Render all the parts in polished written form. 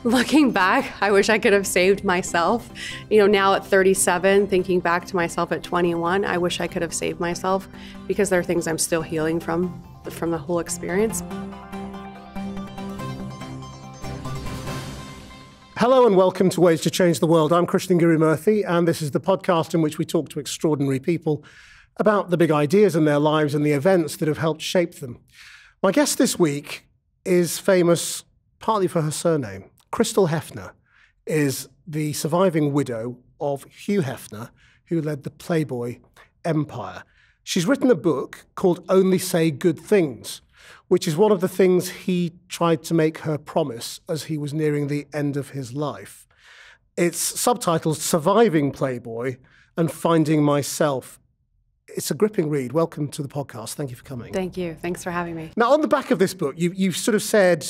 Looking back, I wish I could have saved myself. Now at 37, thinking back to myself at 21, I wish I could have saved myself because there are things I'm still healing from the whole experience. Hello and welcome to Ways to Change the World. I'm Krishnan Guru-Murthy, and this is the podcast in which we talk to extraordinary people about the big ideas in their lives and the events that have helped shape them. My guest this week is famous partly for her surname. Hugh Hefner is the surviving widow of Hugh Hefner, who led the Playboy empire. She's written a book called Only Say Good Things, which is one of the things he tried to make her promise as he was nearing the end of his life. It's subtitled Surviving Playboy and Finding Myself. It's a gripping read. Welcome to the podcast. Thank you for coming. Thank you. Thanks for having me. Now, on the back of this book, you've sort of said,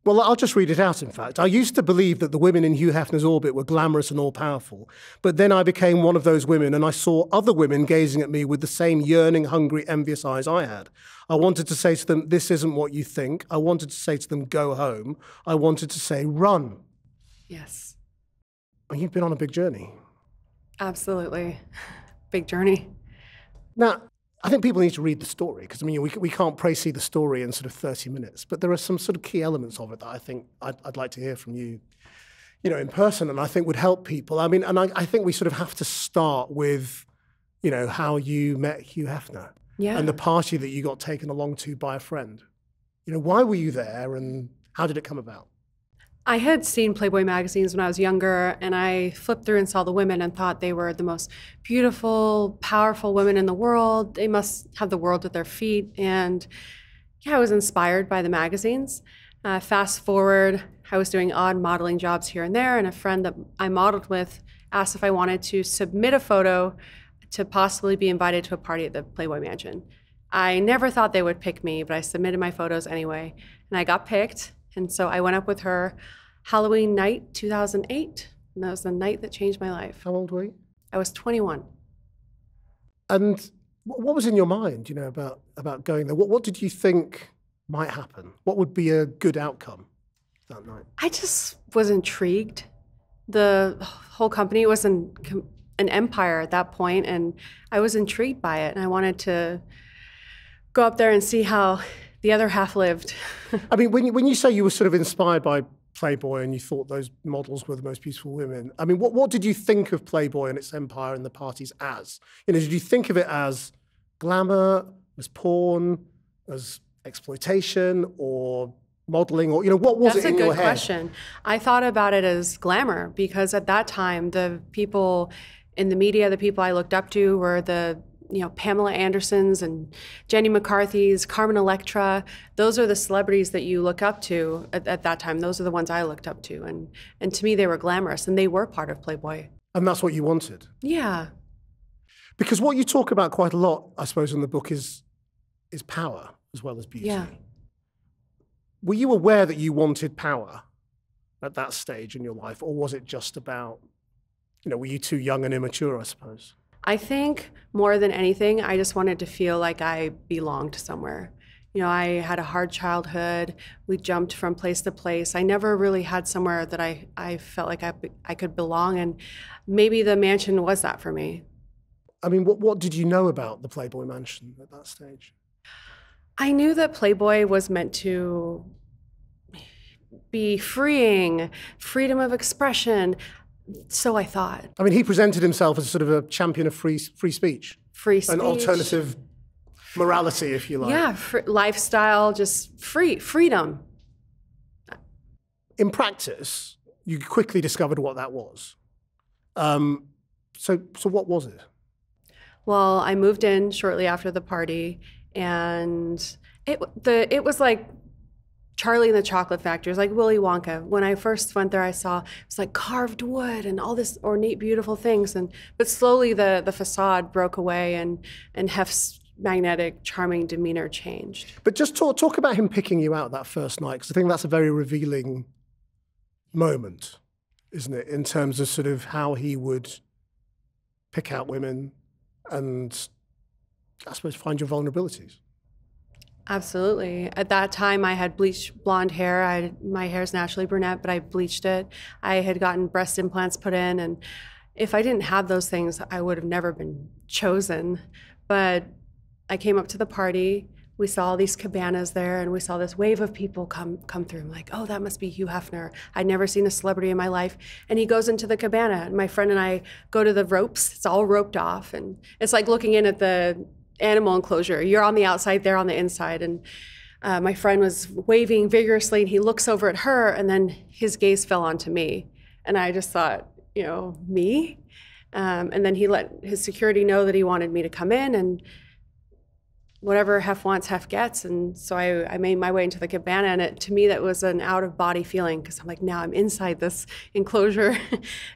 well, I'll just read it out, in fact. I used to believe that the women in Hugh Hefner's orbit were glamorous and all-powerful, but then I became one of those women and I saw other women gazing at me with the same yearning, hungry, envious eyes I had. I wanted to say to them, this isn't what you think. I wanted to say to them, go home. I wanted to say, run. Yes. And you've been on a big journey. Absolutely. Big journey. Now, I think people need to read the story because, we can't précis the story in sort of 30 minutes, but there are some sort of key elements of it that I think I'd like to hear from you, in person, and I think would help people. I think we sort of have to start with, how you met Hugh Hefner and the party that you got taken along to by a friend. Why were you there and how did it come about? I had seen Playboy magazines when I was younger, and I flipped through and saw the women and thought they were the most beautiful, powerful women in the world. They must have the world at their feet. And I was inspired by the magazines. Fast forward, I was doing odd modeling jobs here and there, and a friend that I modeled with asked if I wanted to submit a photo to possibly be invited to a party at the Playboy Mansion. I never thought they would pick me, but I submitted my photos anyway, and I got picked. And so I went up with her Halloween night, 2008, and that was the night that changed my life. How old were you? I was 21. And what was in your mind, about going there? What did you think might happen? What would be a good outcome that night? I just was intrigued. The whole company was an empire at that point, and I was intrigued by it, and I wanted to go up there and see how the other half lived. When you say you were sort of inspired by Playboy and you thought those models were the most beautiful women, what did you think of Playboy and its empire and the parties as? Did you think of it as glamour, as porn, as exploitation, or modeling, or what was it in your head? That's a good question. I thought about it as glamour because at that time, the people in the media, the people I looked up to were the Pamela Andersons and Jenny McCarthy's, Carmen Electra. Those are the celebrities that you look up to at that time. Those are the ones I looked up to. And to me, they were glamorous, and they were part of Playboy. And that's what you wanted? Yeah. Because what you talk about quite a lot, I suppose, in the book is power as well as beauty. Yeah. Were you aware that you wanted power at that stage in your life, or was it just about, were you too young and immature, I suppose? I think more than anything, I just wanted to feel like I belonged somewhere. I had a hard childhood. We jumped from place to place. I never really had somewhere that I felt like I could belong, and maybe the mansion was that for me. What did you know about the Playboy Mansion at that stage? I knew that Playboy was meant to be freeing, freedom of expression. So I thought. He presented himself as sort of a champion of free speech. Free speech. An alternative morality, if you like. Yeah, lifestyle, just freedom. In practice, you quickly discovered what that was. So what was it? Well, I moved in shortly after the party, and it was like Charlie and the Chocolate Factory. It was like Willy Wonka. When I first went there, I saw it was like carved wood and all this ornate, beautiful things. But slowly the facade broke away, and Hef's magnetic, charming demeanor changed. But just talk about him picking you out that first night, because I think that's a very revealing moment, isn't it, in terms of sort of how he would pick out women and, I suppose, find your vulnerabilities. Absolutely. At that time, I had bleached blonde hair. My hair is naturally brunette, but I bleached it. I had gotten breast implants put in, and if I didn't have those things, I would have never been chosen. But I came up to the party. We saw all these cabanas there, and we saw this wave of people come through. I'm like, oh, that must be Hugh Hefner. I'd never seen a celebrity in my life. And he goes into the cabana, and my friend and I go to the ropes. It's all roped off, and it's like looking in at the animal enclosure. You're on the outside, they're on the inside. And my friend was waving vigorously, and he looks over at her, and then his gaze fell onto me. And I just thought, you know, me? And then he let his security know that he wanted me to come in, and whatever Hef wants, Hef gets. And so I made my way into the cabana, and to me, that was an out-of-body feeling, because I'm like, now I'm inside this enclosure.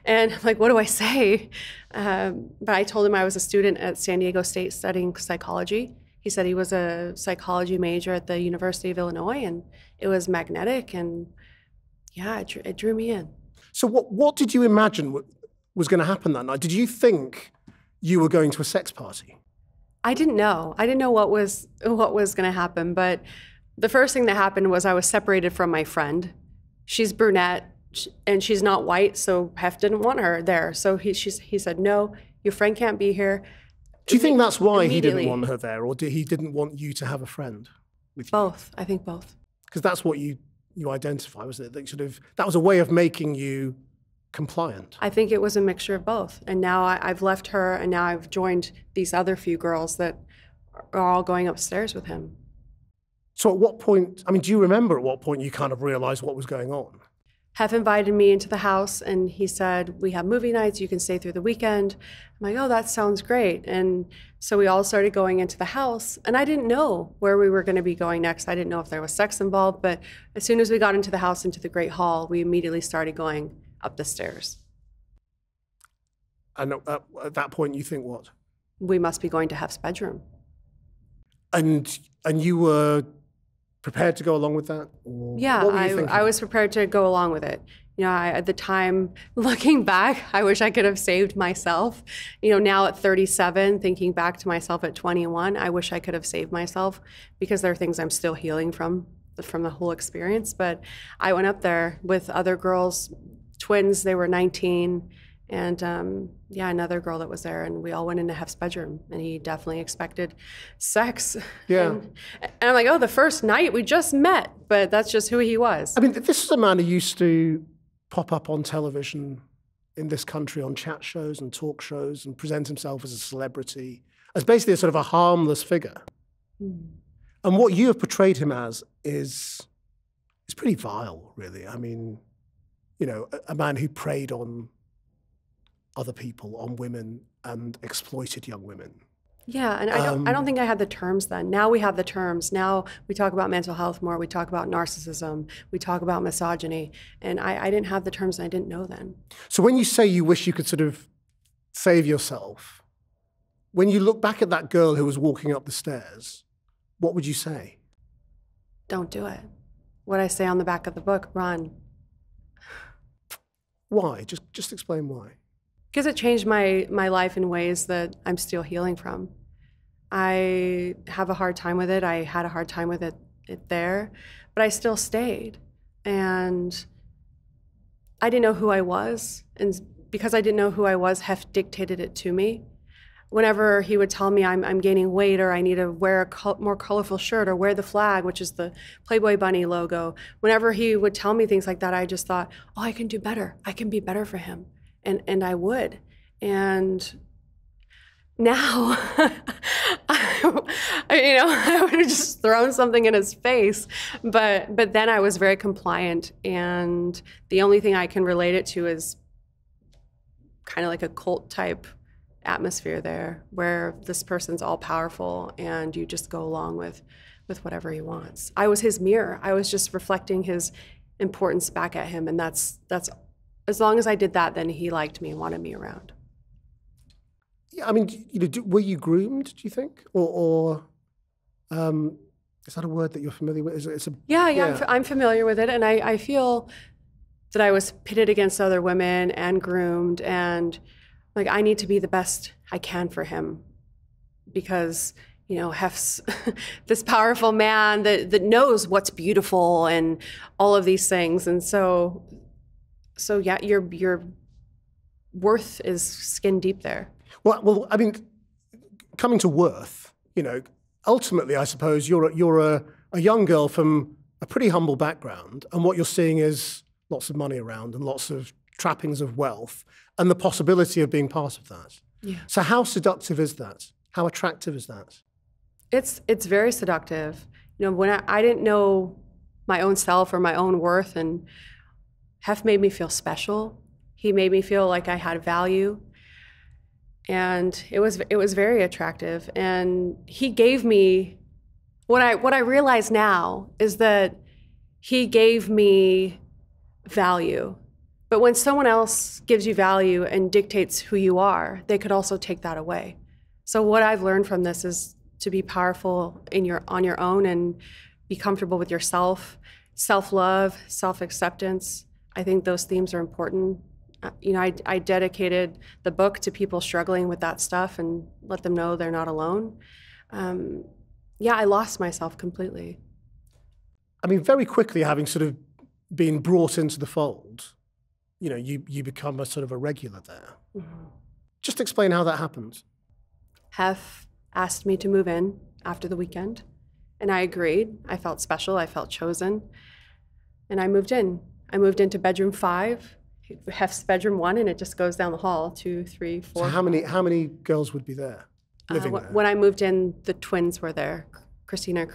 And I'm like, what do I say? But I told him I was a student at San Diego State studying psychology. He said he was a psychology major at the University of Illinois, and it was magnetic, and yeah, it drew me in. So what did you imagine was going to happen that night? Did you think you were going to a sex party? I didn't know. I didn't know what was going to happen, but the first thing that happened was I was separated from my friend. She's brunette, and she's not white, so Hef didn't want her there. So he said, no, your friend can't be here. Do you think that's why he didn't want her there, or he didn't want you to have a friend with you? Both. I think both. Because that's what you identify, was it? That was a way of making you compliant. I think it was a mixture of both. And now I've left her, and now I've joined these other few girls that are all going upstairs with him. So at what point, I mean, do you remember at what point you kind of realized what was going on? Hef invited me into the house, and he said, we have movie nights, you can stay through the weekend. I'm like, oh, that sounds great. And so we all started going into the house, and I didn't know where we were going to be going next. I didn't know if there was sex involved, but as soon as we got into the house, into the Great Hall, we immediately started going up the stairs. And at that point, you think what? We must be going to Hef's bedroom. And you were prepared to go along with that? Or yeah, I was prepared to go along with it. You know, at the time, looking back, I wish I could have saved myself. You know, now at 37, thinking back to myself at 21, I wish I could have saved myself, because there are things I'm still healing from the whole experience. But I went up there with other girls, twins, they were 19, and yeah, another girl that was there, and we all went into Hef's bedroom, and he definitely expected sex. Yeah. And I'm like, oh, the first night we just met, but that's just who he was. I mean, this is a man who used to pop up on television in this country on chat shows and talk shows and present himself as a celebrity, as basically a sort of a harmless figure. Mm. And what you have portrayed him as is pretty vile, really. I mean, you know, a man who preyed on other people, on women, and exploited young women. Yeah, and I don't think I had the terms then. Now we have the terms. Now we talk about mental health more. We talk about narcissism. We talk about misogyny. And I didn't have the terms, and I didn't know then. So when you say you wish you could sort of save yourself, when you look back at that girl who was walking up the stairs, what would you say? Don't do it. What I say on the back of the book, run. Why? Just explain why. Because it changed my life in ways that I'm still healing from. I have a hard time with it. I had a hard time with it there, but I still stayed. And I didn't know who I was. And because I didn't know who I was, Hef dictated it to me. Whenever he would tell me I'm gaining weight, or I need to wear a more colorful shirt, or wear the flag, which is the Playboy bunny logo, whenever he would tell me things like that, I just thought, oh, I can do better. I can be better for him. And I would. And now, I would have just thrown something in his face. But then I was very compliant. And the only thing I can relate it to is kind of like a cult type atmosphere there, where this person's all powerful and you just go along with whatever he wants. I was his mirror. I was just reflecting his importance back at him, and that's as long as I did that, then he liked me and wanted me around. Yeah, I mean, were you groomed, do you think, or is that a word that you're familiar with? Yeah, I'm familiar with it, and I feel that I was pitted against other women and groomed, and like I need to be the best I can for him, because Hef's this powerful man that knows what's beautiful and all of these things. And so yeah, your worth is skin deep there. Well, I mean, coming to worth, ultimately, I suppose you're a young girl from a pretty humble background, and what you're seeing is lots of money around and lots of trappings of wealth and the possibility of being part of that. Yeah. So how seductive is that? How attractive is that? It's very seductive. When I didn't know my own self or my own worth, and Hef made me feel special. He made me feel like I had value. And it was very attractive. And he gave me, what I realize now is that he gave me value. But when someone else gives you value and dictates who you are, they could also take that away. So what I've learned from this is to be powerful on your own and be comfortable with yourself, self-love, self-acceptance. I think those themes are important. I dedicated the book to people struggling with that stuff and let them know they're not alone. Yeah, I lost myself completely. I mean, very quickly, having sort of been brought into the fold, you become a sort of a regular there. Mm-hmm. Just explain how that happened. Hef asked me to move in after the weekend, and I agreed. I felt special, I felt chosen, and I moved in. I moved into bedroom 5, Hef's bedroom 1, and it just goes down the hall, 2, 3, 4. So how many girls would be there, living there? When I moved in, the twins were there, Christina and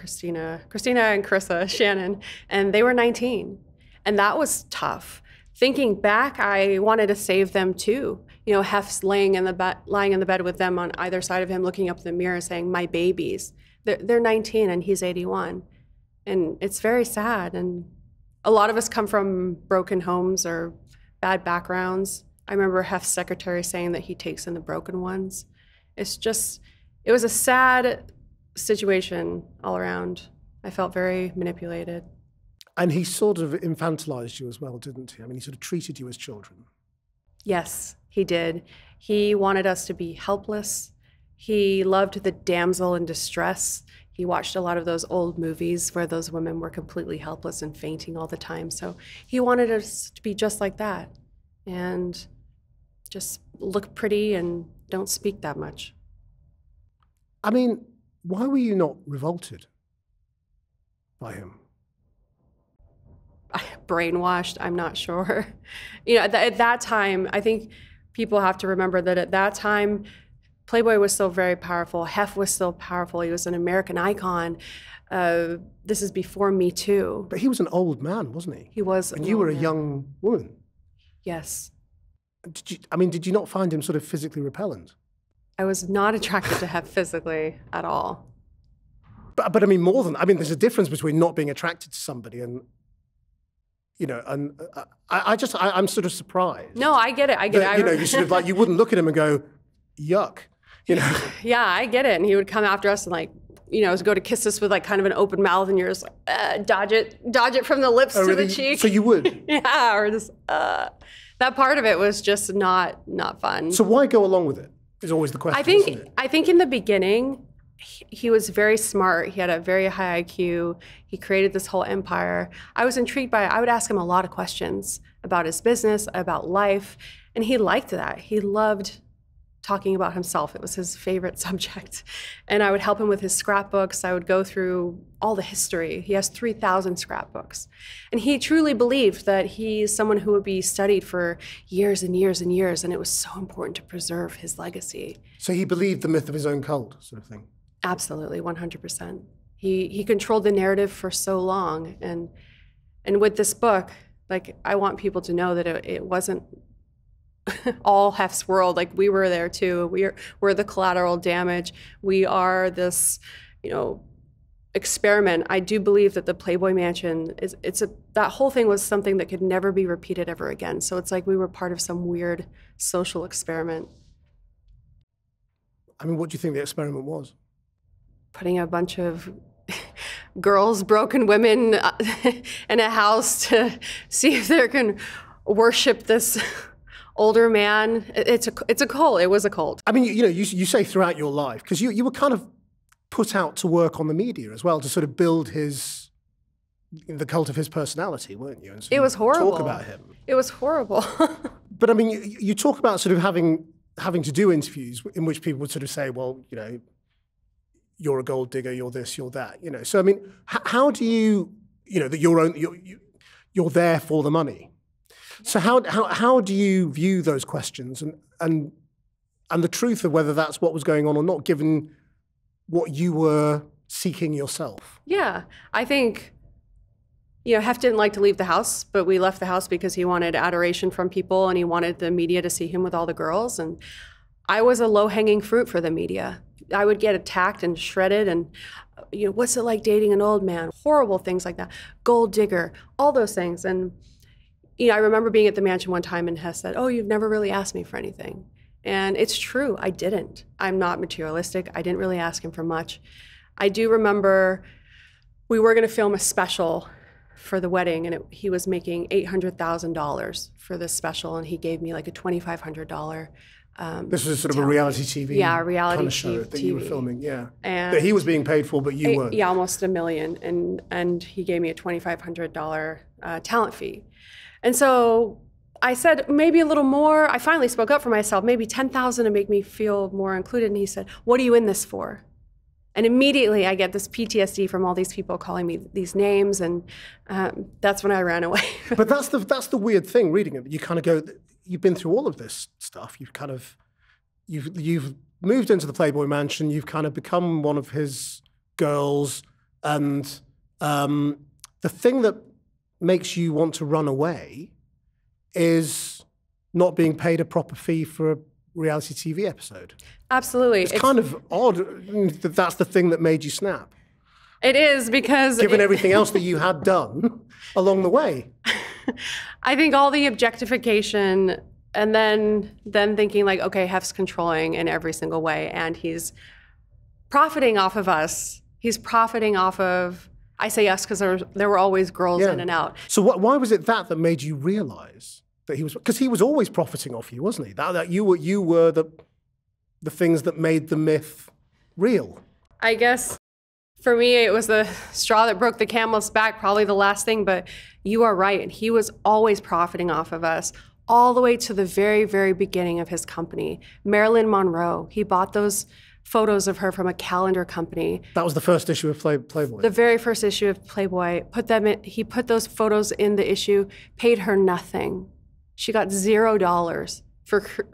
Carissa, Shannon, and they were 19, and that was tough. Thinking back, I wanted to save them too. Hef's lying in the bed with them on either side of him, looking up in the mirror saying, "My babies." They're 19 and he's 81. And it's very sad. And a lot of us come from broken homes or bad backgrounds. I remember Hef's secretary saying that he takes in the broken ones. It was a sad situation all around. I felt very manipulated. And he sort of infantilized you as well, didn't he? I mean, he sort of treated you as children. Yes, he did. He wanted us to be helpless. He loved the damsel in distress. He watched a lot of those old movies where those women were completely helpless and fainting all the time. So he wanted us to be just like that and just look pretty and don't speak that much. I mean, why were you not revolted by him? Brainwashed, I'm not sure. At that time, I think people have to remember that at that time, Playboy was still very powerful. Hef was still powerful. He was an American icon. This is before Me Too. But he was an old man, wasn't he? He was. And you were a young woman. Yes. Did you not find him sort of physically repellent? I was not attracted to Hef physically at all. But I mean, there's a difference between not being attracted to somebody and, I'm sort of surprised. No, I get it. You sort of you wouldn't look at him and go, yuck, Yeah, I get it. And he would come after us and go to kiss us with kind of an open mouth, and you're just like, dodge it from the lips to the cheek. So you would? Yeah, or just, that part of it was just not fun. So why go along with it is always the question, I think in the beginning, he was very smart. He had a very high IQ. He created this whole empire. I was intrigued by it. I would ask him a lot of questions about his business, about life, and he liked that. He loved talking about himself. It was his favorite subject. And I would help him with his scrapbooks. I would go through all the history. He has 3,000 scrapbooks. And he truly believed that he's someone who would be studied for years and years and years, and it was so important to preserve his legacy. So he believed the myth of his own cult, sort of thing? Absolutely, 100%. He controlled the narrative for so long. And with this book, I want people to know that it wasn't all Hef's world. We were there too. We're the collateral damage. We are this, experiment. I do believe that the Playboy Mansion that whole thing was something that could never be repeated ever again. So it's like we were part of some weird social experiment. I mean, what do you think the experiment was? Putting a bunch of girls, broken women in a house to see if they can worship this older man. It's a cult. It was a cult. I mean, you say throughout your life, because you were kind of put out to work on the media as well to sort of build the cult of his personality, weren't you? And it was horrible. Talk about him. It was horrible. But I mean, you talk about sort of having to do interviews in which people would sort of say, well, you know, you're a gold digger, you're this, you're that, you know. So I mean, how do you, you know, that you're there for the money. So how do you view those questions and the truth of whether that's what was going on or not, given what you were seeking yourself? Yeah, I think, you know, Hef didn't like to leave the house, but we left the house because he wanted adoration from people and he wanted the media to see him with all the girls. And I was a low-hanging fruit for the media. I would get attacked and shredded and, you know, what's it like dating an old man? Horrible things like that. Gold digger, all those things. And, you know, I remember being at the mansion one time and Hef said, oh, you've never really asked me for anything. And it's true, I didn't. I'm not materialistic. I didn't really ask him for much. I do remember we were gonna film a special for the wedding and he was making $800,000 for this special and he gave me like a $2,500 this was sort of a reality TV a reality kind of show that you were TV. filming, yeah. And that he was being paid for, but you weren't. Yeah, almost $1 million. And he gave me a $2,500 talent fee. And so I said, maybe a little more. I finally spoke up for myself, maybe 10,000 to make me feel more included. And he said, what are you in this for? And immediately I get this PTSD from all these people calling me these names. And that's when I ran away. But that's the weird thing reading it. You kind of go, you've been through all of this stuff. You've moved into the Playboy Mansion. You've kind of become one of his girls. And the thing that makes you want to run away is not being paid a proper fee for a reality TV episode. Absolutely. It's kind of odd that that's the thing that made you snap. It is, because given everything else that you had done along the way. I think all the objectification and then thinking like, okay, Hef's controlling in every single way and he's profiting off of us. He's profiting off of, I say us because there were always girls in and out. So why was it that made you realize that he was, because he was always profiting off you, wasn't he? That you were the things that made the myth real. I guess for me, it was the straw that broke the camel's back, probably the last thing, but you are right. He was always profiting off of us all the way to the very, very beginning of his company. Marilyn Monroe, he bought those photos of her from a calendar company. That was the first issue of Playboy. The very first issue of Playboy. He put those photos in the issue, paid her nothing. She got $0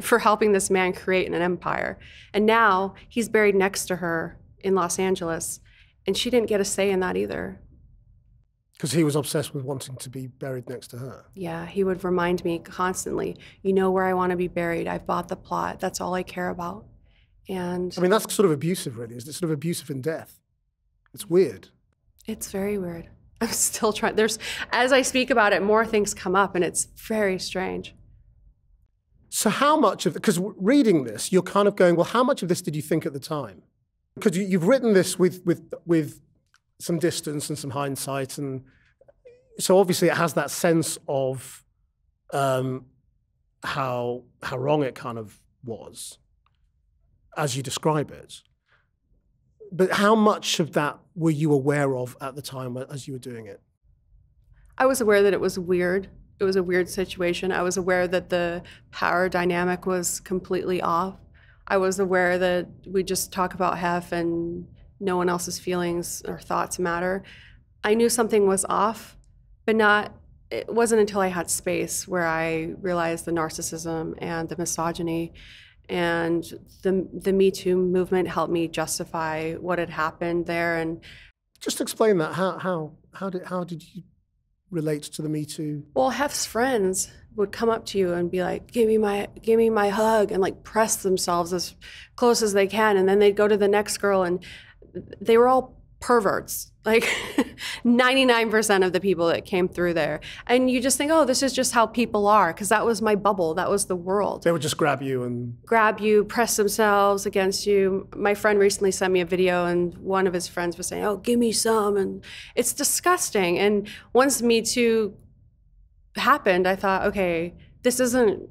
for helping this man create an empire. And now he's buried next to her in Los Angeles. And she didn't get a say in that either. Because he was obsessed with wanting to be buried next to her. Yeah, he would remind me constantly, you know where I want to be buried. I've bought the plot. That's all I care about. And I mean, that's sort of abusive, really. It's sort of abusive in death. It's weird. It's very weird. I'm still trying. As I speak about it, more things come up, and it's very strange. So how much of, because reading this, you're kind of going, well, how much of this did you think at the time? Because you've written this with some distance and some hindsight, and so obviously it has that sense of how wrong it kind of was, as you describe it. But how much of that were you aware of at the time as you were doing it? I was aware that it was weird. It was a weird situation. I was aware that the power dynamic was completely off. I was aware that we just talk about Hef and no one else's feelings or thoughts matter. I knew something was off, but it wasn't until I had space where I realized the narcissism and the misogyny, and the Me Too movement helped me justify what had happened there. And just explain that. How did you relate to the Me Too? Well, Hef's friends would come up to you and be like, give me my hug, and like press themselves as close as they can. And then they'd go to the next girl, and they were all perverts, like 99% of the people that came through there. And you just think, oh, this is just how people are, because that was my bubble. That was the world. They would just grab you, press themselves against you. My friend recently sent me a video, and one of his friends was saying, oh, give me some. And it's disgusting. And once Me Too happened, I thought, okay, this isn't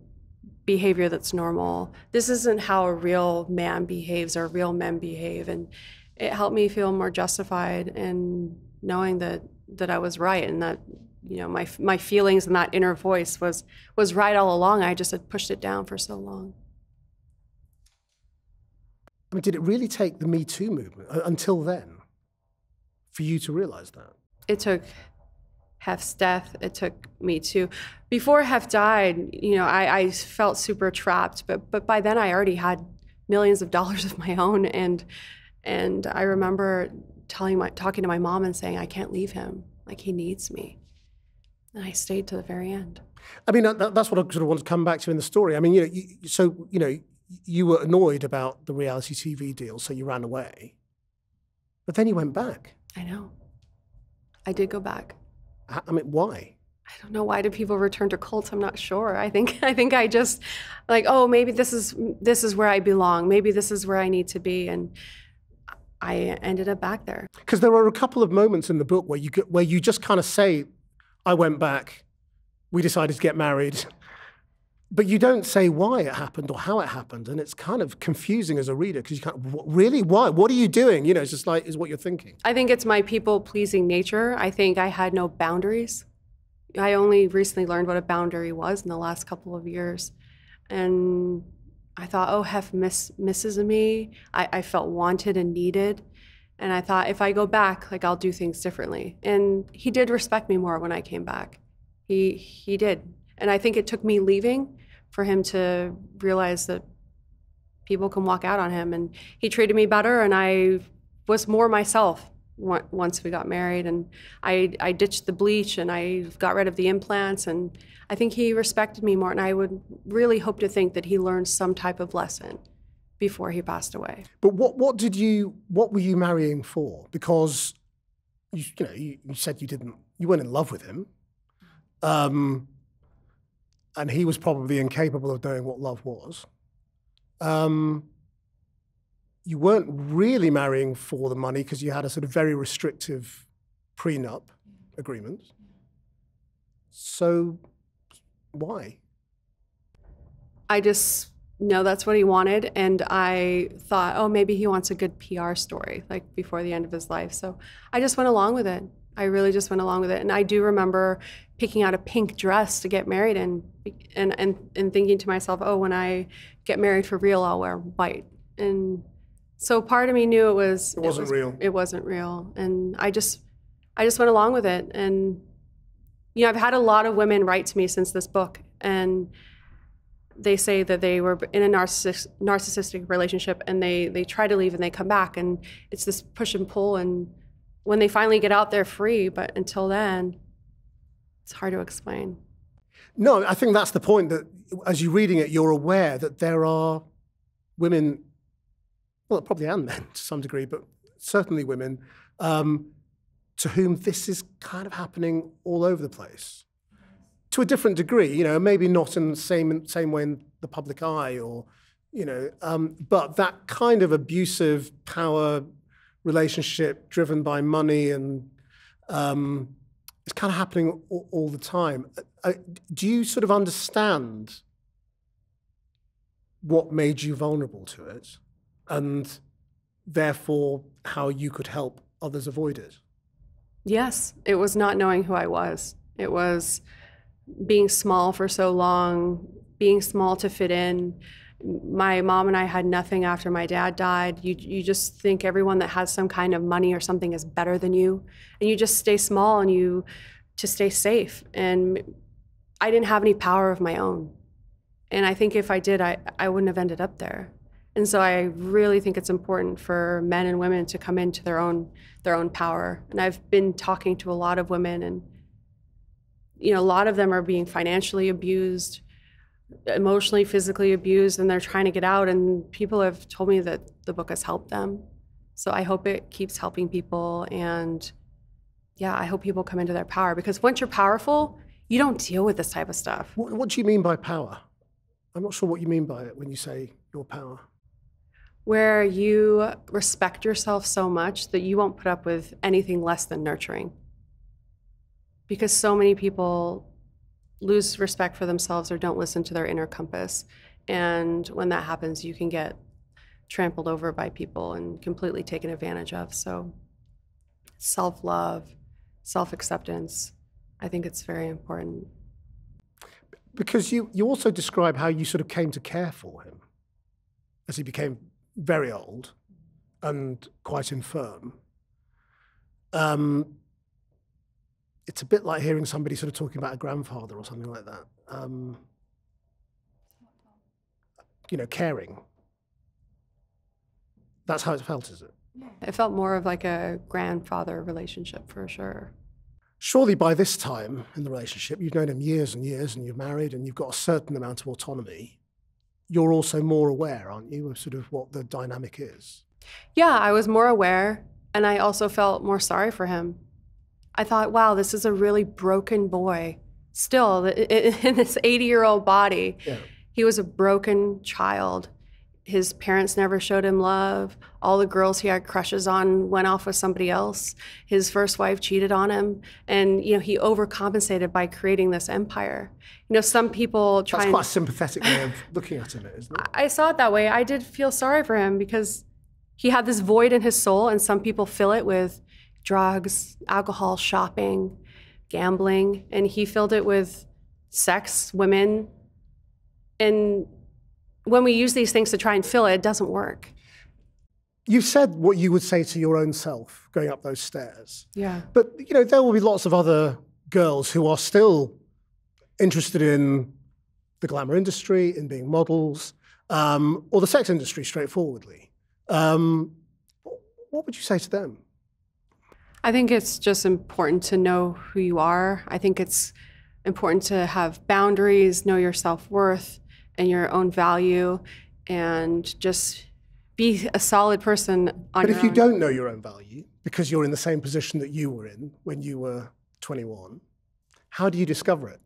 behavior that's normal. This isn't how a real man behaves or real men behave. And it helped me feel more justified in knowing that I was right, and that, you know, my feelings and that inner voice was right all along. I just had pushed it down for so long. I mean, did it really take the Me Too movement until then for you to realize that? It took Hef's death. It took Me Too. Before Hef died, you know, I felt super trapped, but by then I already had millions of dollars of my own, and I remember talking to my mom and saying, I can't leave him. Like, he needs me. And I stayed to the very end. I mean, that's what I sort of want to come back to in the story. I mean, you know, you were annoyed about the reality TV deal, so you ran away. But then you went back. I know. I did go back. I mean, why? I don't know. Why do people return to cults? I'm not sure. I think I just, like, oh, maybe this is where I belong. Maybe this is where I need to be. And I ended up back there. Because there are a couple of moments in the book where you just kind of say, I went back, we decided to get married, but you don't say why it happened or how it happened, and it's kind of confusing as a reader, because you can't, really, why? What are you doing? You know, it's just like, is what you're thinking. I think it's my people-pleasing nature. I think I had no boundaries. I only recently learned what a boundary was in the last couple of years. And I thought, oh, Hef misses me. I felt wanted and needed. And I thought, if I go back, like, I'll do things differently. And he did respect me more when I came back. He did. And I think it took me leaving for him to realize that people can walk out on him. And he treated me better, and I was more myself once we got married. And I ditched the bleach, and I got rid of the implants, and I think he respected me more. And I would really hope to think that he learned some type of lesson before he passed away. But what were you marrying for? Because you said you weren't in love with him, and he was probably incapable of knowing what love was. You weren't really marrying for the money, because you had a sort of very restrictive prenup agreement. So why? I just know that's what he wanted, and I thought, oh, maybe he wants a good PR story, like, before the end of his life. So I just went along with it. I really just went along with it. And I do remember picking out a pink dress to get married in, and thinking to myself, oh, when I get married for real, I'll wear white. And so part of me knew it wasn't real. It wasn't real. And I just went along with it. And, you know, I've had a lot of women write to me since this book, and they say that they were in a narcissistic relationship, and they try to leave and they come back, and it's this push and pull. And when they finally get out, they're free, but until then, it's hard to explain. No, I think that's the point, that as you're reading it, you're aware that there are women, well, probably and men to some degree, but certainly women, to whom this is kind of happening all over the place. To a different degree, you know, maybe not in the same way in the public eye, or, you know, but that kind of abusive power relationship driven by money, and it's kind of happening all the time. Do you sort of understand what made you vulnerable to it, and therefore how you could help others avoid it? Yes, it was not knowing who I was. It was being small for so long, being small to fit in. My mom and I had nothing after my dad died. You just think everyone that has some kind of money or something is better than you, and you just stay small, and you to stay safe. And I didn't have any power of my own. And I think if I did, I wouldn't have ended up there. And so I really think it's important for men and women to come into their own power. And I've been talking to a lot of women, and, you know, a lot of them are being financially abused, emotionally, physically abused, and they're trying to get out. And people have told me that the book has helped them. So I hope it keeps helping people. And yeah, I hope people come into their power, because once you're powerful, you don't deal with this type of stuff. What do you mean by power? I'm not sure what you mean by it when you say your power. Where you respect yourself so much that you won't put up with anything less than nurturing. Because so many people lose respect for themselves or don't listen to their inner compass. And when that happens, you can get trampled over by people and completely taken advantage of. So self-love, self-acceptance, I think it's very important. Because you also describe how you sort of came to care for him as he became very old and quite infirm. It's a bit like hearing somebody sort of talking about a grandfather or something like that. You know, caring. That's how it felt, is it? It felt more of like a grandfather relationship for sure. Surely by this time in the relationship, you've known him years and years and you're married and you've got a certain amount of autonomy. You're also more aware, aren't you, of sort of what the dynamic is? Yeah, I was more aware, and I also felt more sorry for him. I thought, wow, this is a really broken boy. Still, in this 80-year-old body, Yeah. He was a broken child. His parents never showed him love. All the girls he had crushes on went off with somebody else. His first wife cheated on him. And, you know, he overcompensated by creating this empire. You know, some people try That's quite a sympathetic way of looking at him, isn't it? I saw it that way. I did feel sorry for him because he had this void in his soul, and some people fill it with drugs, alcohol, shopping, gambling, and he filled it with sex, women. And when we use these things to try and fill it, it doesn't work. You said what you would say to your own self going up those stairs. Yeah. But, you know, there will be lots of other girls who are still interested in the glamour industry, in being models, or the sex industry straightforwardly. What would you say to them? I think it's just important to know who you are. I think it's important to have boundaries, know your self-worth and your own value, and just be a solid person on your own. But if you don't know your own value, because you're in the same position that you were in when you were 21, how do you discover it?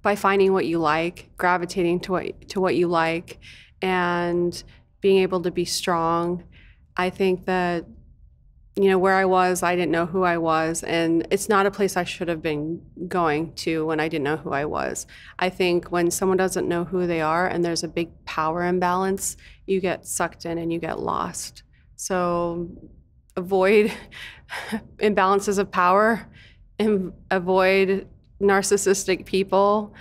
By finding what you like, gravitating to what you like, and being able to be strong. I think that, you know, where I was, I didn't know who I was, and it's not a place I should have been going to when I didn't know who I was. I think when someone doesn't know who they are and there's a big power imbalance, you get sucked in and you get lost. So avoid imbalances of power, and avoid narcissistic people,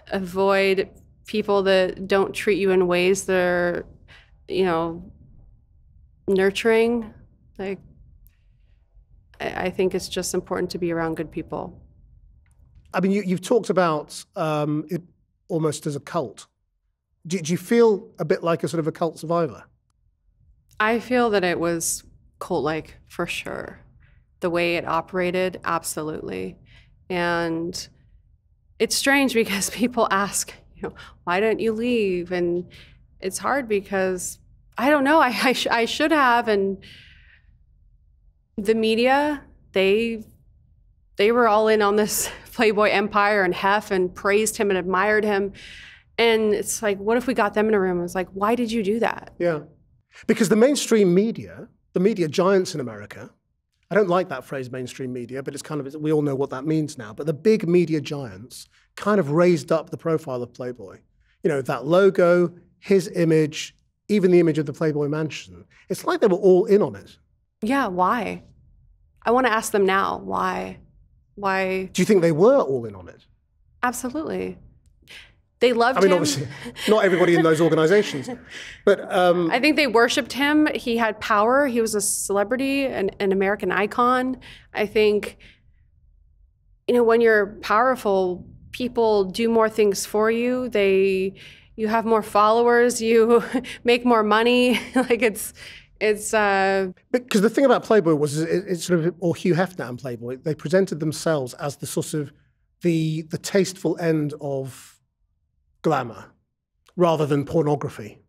avoid people that don't treat you in ways that are, you know, nurturing. Like, I think it's just important to be around good people. I mean, you've talked about it almost as a cult. Do you feel a bit like a sort of a cult survivor? I feel that it was cult-like for sure. The way it operated, absolutely. And it's strange because people ask, you know, why don't you leave? And it's hard because I don't know. I should have. And the media, they were all in on this Playboy empire, and Hef, and praised him and admired him. And it's like, what if we got them in a room? It's like, why did you do that? Yeah. Because the mainstream media, the media giants in America, I don't like that phrase mainstream media, but it's kind of, we all know what that means now. But the big media giants kind of raised up the profile of Playboy. You know, that logo, his image, even the image of the Playboy Mansion. It's like they were all in on it. Yeah, why? I want to ask them now, why? Why? Do you think they were all in on it? Absolutely. They loved him. I mean, obviously, not everybody in those organizations, but... I think they worshiped him. He had power. He was a celebrity, an American icon. I think, you know, when you're powerful, people do more things for you. You have more followers. You make more money. Like, it's... Because the thing about Playboy was, it's sort of, or Hugh Hefner and Playboy, they presented themselves as the sort of the tasteful end of glamour rather than pornography.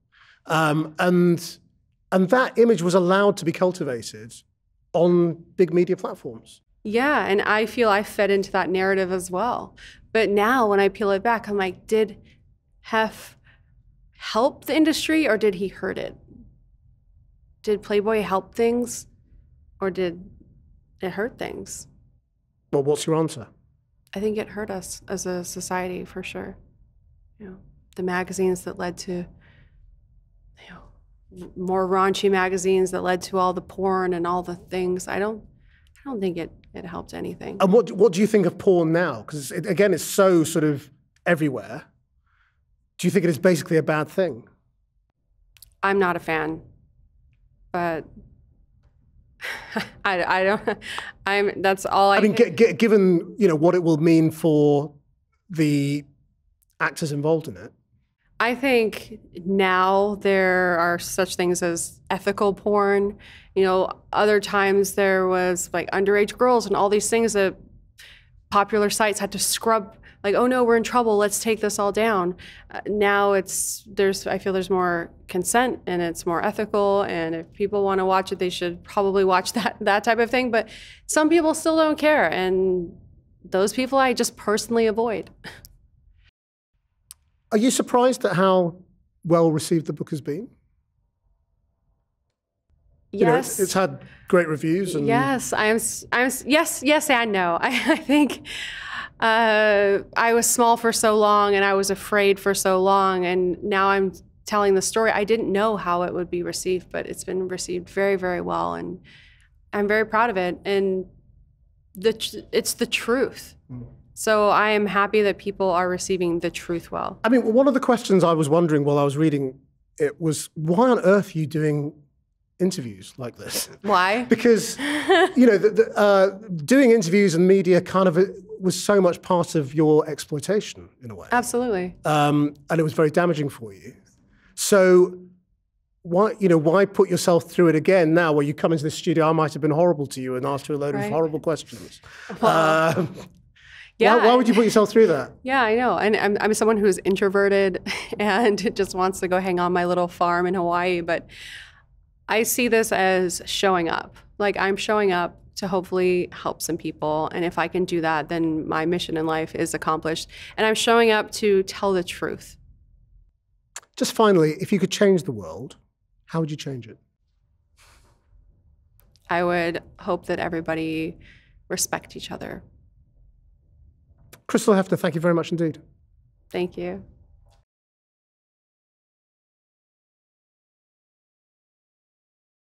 And that image was allowed to be cultivated on big media platforms. Yeah, and I feel I fed into that narrative as well. But now when I peel it back, I'm like, did Hef help the industry or did he hurt it? Did Playboy help things or did it hurt things? Well, what's your answer? I think it hurt us as a society for sure. You know, the magazines that led to more raunchy magazines that led to all the porn and all the things. I don't think it helped anything. And what do you think of porn now? Because again, it's so sort of everywhere. Do you think it is basically a bad thing? I'm not a fan, but I don't. That's all I mean, given what it will mean for the actors involved in it. I think now there are such things as ethical porn. Other times there was like underage girls and all these things that popular sites had to scrub. Like, oh no, we're in trouble. Let's take this all down. Now I feel there's more consent and it's more ethical. And if people want to watch it, they should probably watch that type of thing. But some people still don't care, and those people I just personally avoid. Are you surprised at how well received the book has been? Yes, it's had great reviews. And yes, yes and no. I think I was small for so long, and I was afraid for so long, and now I'm telling the story. I didn't know how it would be received, but it's been received very, very well, and I'm very proud of it. And it's the truth. So I am happy that people are receiving the truth well. I mean, one of the questions I was wondering while I was reading it was, why on earth are you doing interviews like this? Why? Because, doing interviews and media kind of was so much part of your exploitation in a way. Absolutely. And it was very damaging for you. So why put yourself through it again now where you come into the studio? I might have been horrible to you and asked you a load of horrible questions. Well, yeah. Why would you put yourself through that? Yeah, I know. And I'm someone who's introverted and just wants to go hang on my little farm in Hawaii. But I see this as showing up. Like, I'm showing up to hopefully help some people. And if I can do that, then my mission in life is accomplished. And I'm showing up to tell the truth. Just finally, if you could change the world, how would you change it? I would hope that everybody respect each other. Krishnan Hefner, thank you very much indeed. Thank you.